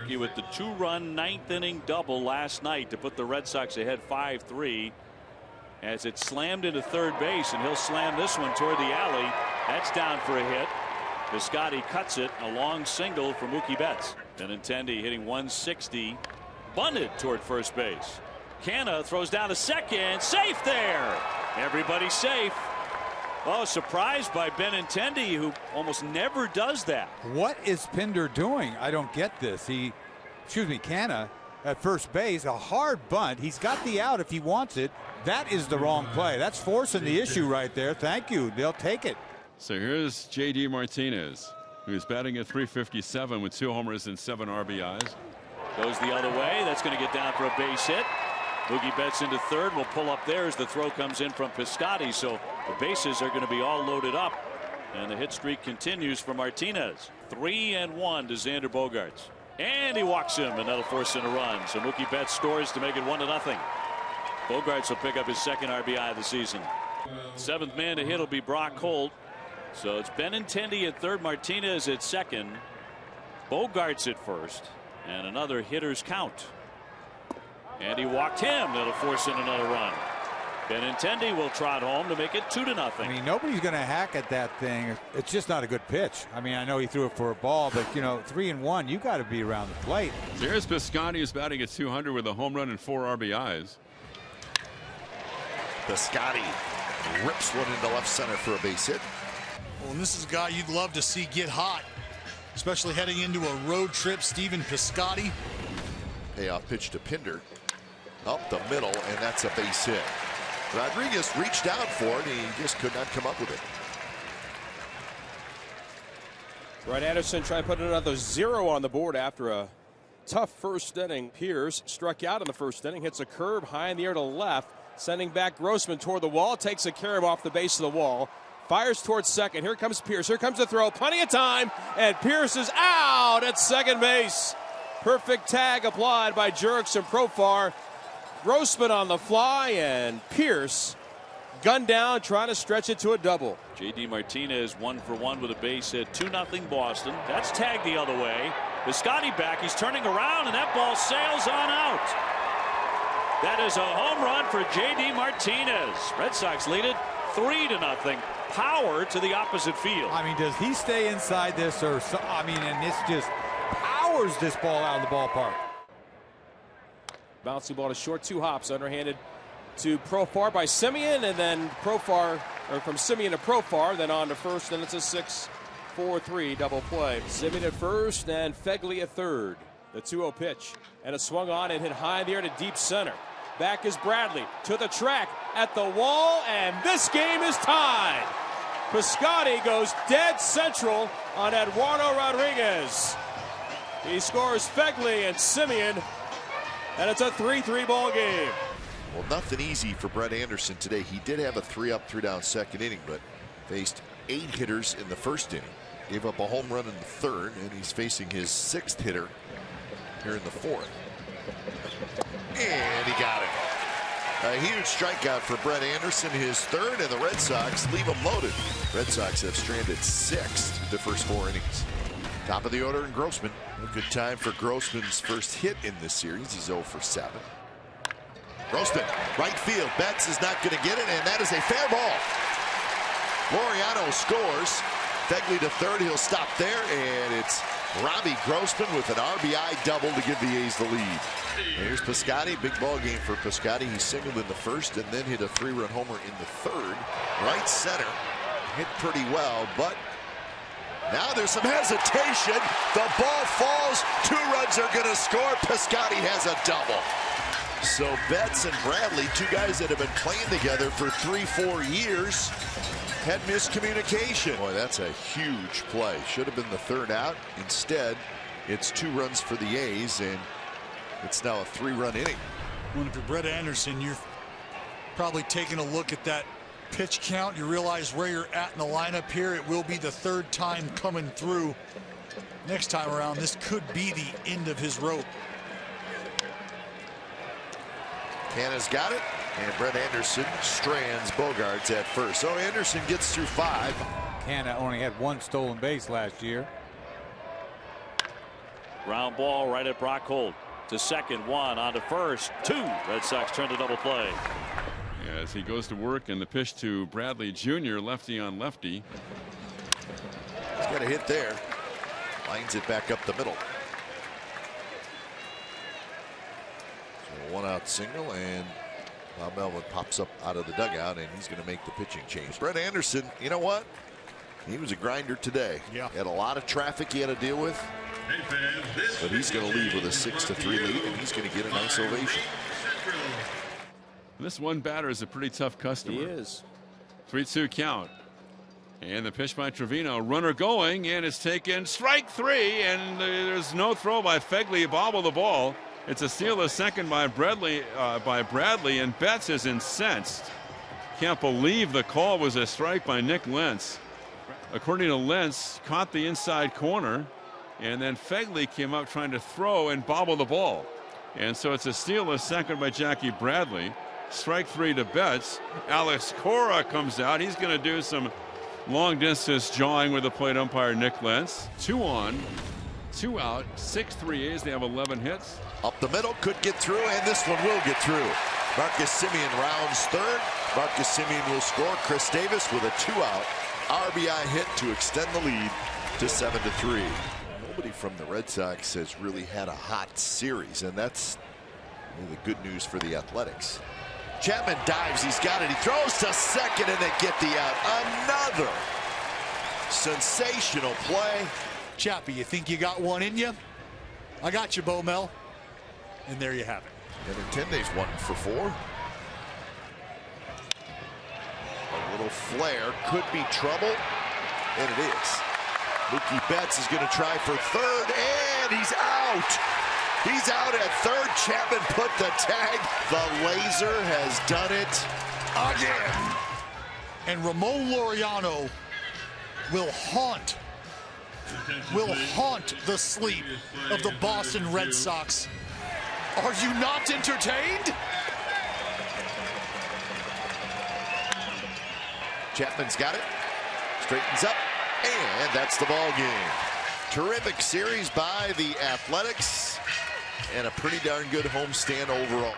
Mookie with the 2-run 9th inning double last night to put the Red Sox ahead 5-3 as it slammed into third base, and he'll slam this one toward the alley. That's down for a hit. Piscotty cuts it, a long single for Mookie Betts. Benintendi hitting 160, bunted toward first base. Canha throws down to second, safe there. Everybody safe. Oh, surprised by Benintendi, who almost never does that. What is Pinder doing? I don't get this. Canha at first base, a hard bunt. He's got the out if he wants it. That is the wrong play. That's forcing the issue right there. Thank you. They'll take it. So here's J.D. Martinez, who's batting at .357 with 2 homers and 7 RBIs. Goes the other way. That's going to get down for a base hit. Mookie Betts into third. Will pull up there as the throw comes in from Piscotty. So the bases are going to be all loaded up. And the hit streak continues for Martinez. 3-1 to Xander Bogaerts. And he walks him, and that'll force in a run. So Mookie Betts scores to make it 1-0. Bogaerts will pick up his second RBI of the season. 7th man to hit will be Brock Holt. So it's Benintendi at third, Martinez at second, Bogaerts at first, and another hitter's count. And he walked him. That'll force in another run. Benintendi will trot home to make it 2-0. I mean, nobody's going to hack at that thing. It's just not a good pitch. I mean, I know he threw it for a ball, but, 3-1, you got to be around the plate. There's Piscotty, who's batting at .200 with a home run and 4 RBIs. Piscotty rips one into left center for a base hit. Well, and this is a guy you'd love to see get hot, especially heading into a road trip. Stephen Piscotty. Payoff pitch to Pinder. Up the middle, and that's a base hit. Rodriguez reached out for it, and he just could not come up with it. Brett Anderson trying to put another 0 on the board after a tough first inning. Pierce struck out in the first inning, hits a curve high in the air to left, sending back Grossman toward the wall, takes a carry off the base of the wall, fires towards second. Here comes Pierce. Here comes the throw. Plenty of time, and Pierce is out at second base. Perfect tag applied by Jerks and Profar. Grossman on the fly, and Pierce gunned down, trying to stretch it to a double. J.D. Martinez 1-for-1 with a base hit. 2-0 Boston. That's tagged the other way. Piscotty back. He's turning around, and that ball sails on out. That is a home run for J.D. Martinez. Red Sox lead it 3-0. Power to the opposite field. I mean, does he stay inside this, or and this just powers this ball out of the ballpark. Bouncing ball to short, 2 hops, underhanded to Profar by Simeon, and then Profar, or from Simeon to Profar, then on to first, and it's a 6-4-3 double play. Simeon at first, and Fegley at third. The 2-0 pitch, and it swung on and hit high in the air to deep center. Back is Bradley to the track at the wall, and this game is tied. Piscotty goes dead central on Eduardo Rodriguez. He scores Fegley and Simeon, and it's a 3-3 ball game. Well, nothing easy for Brett Anderson today. He did have a 3-up, 3-down second inning, but faced 8 hitters in the first inning. Gave up a home run in the third, and he's facing his 6th hitter here in the 4th. And he got it. A huge strikeout for Brett Anderson, his 3rd, and the Red Sox leave him loaded. Red Sox have stranded 6 the first 4 innings. Top of the order in Grossman. A good time for Grossman's first hit in this series. He's 0 for 7. Grossman, right field. Betts is not going to get it, and that is a fair ball. Laureano scores. Fegley to third. He'll stop there, and it's Robbie Grossman with an RBI double to give the A's the lead. Here's Piscotty. Big ball game for Piscotty. He singled in the first and then hit a 3-run homer in the third. Right center. Hit pretty well, but now there's some hesitation. The ball falls. 2 runs are going to score. Piscotty has a double. So Betts and Bradley, 2 guys that have been playing together for 3-4 years, had miscommunication. Boy, that's a huge play. Should have been the 3rd out. Instead, it's 2 runs for the A's, and it's now a 3-run inning. Well, if you're Brett Anderson, you're probably taking a look at that pitch count. You realize where you're at in the lineup here. It will be the 3rd time coming through. Next time around, this could be the end of his rope. Canha's got it, and Brett Anderson strands Bogaerts at first. So Anderson gets through 5. Canha only had 1 stolen base last year. Ground ball right at Brock Holt. To second, one on to first, two. Red Sox turn to double play. As he goes to work, and the pitch to Bradley Jr., lefty on lefty. He's got a hit there. Lines it back up the middle. So 1-out single, and Bob Melvin pops up out of the dugout, and he's going to make the pitching change. Brett Anderson, you know what? He was a grinder today. Yeah. He had a lot of traffic he had to deal with. But he's going to leave with a 6-3 lead, and he's going to get a nice ovation. This one batter is a pretty tough customer. He is. 3-2 count. And the pitch by Trevino. Runner going, and it's taken strike three, and there's no throw by Fegley. Bobble the ball. It's a steal of second by Bradley, and Betts is incensed. Can't believe the call was a strike by Nick Lentz. According to Lentz, caught the inside corner, and then Fegley came up trying to throw and bobble the ball. And so it's a steal of second by Jackie Bradley. Strike three to Betts. Alex Cora comes out. He's going to do some long distance jawing with the plate umpire Nick Lentz. 2 on, 2 out, 6-3 A's. They have 11 hits. Up the middle, could get through, and this one will get through. Marcus Semien rounds third. Marcus Semien will score. Chris Davis with a 2-out RBI hit to extend the lead to 7-3. Nobody from the Red Sox has really had a hot series, and that's really the good news for the Athletics. Chapman dives, he's got it, he throws to second, and they get the out. Another sensational play. Chappie, you think you got one in you? I got you, Bo Mel. And there you have it. Benintende's 1 for 4. A little flare, could be trouble, and it is. Mookie Betts is going to try for third, and he's out. He's out at third. Chapman put the tag. The laser has done it again. And Ramon Laureano will haunt the sleep of the Boston Red Sox. Are you not entertained? Chapman's got it. Straightens up, and that's the ball game. Terrific series by the Athletics, and a pretty darn good homestand overall.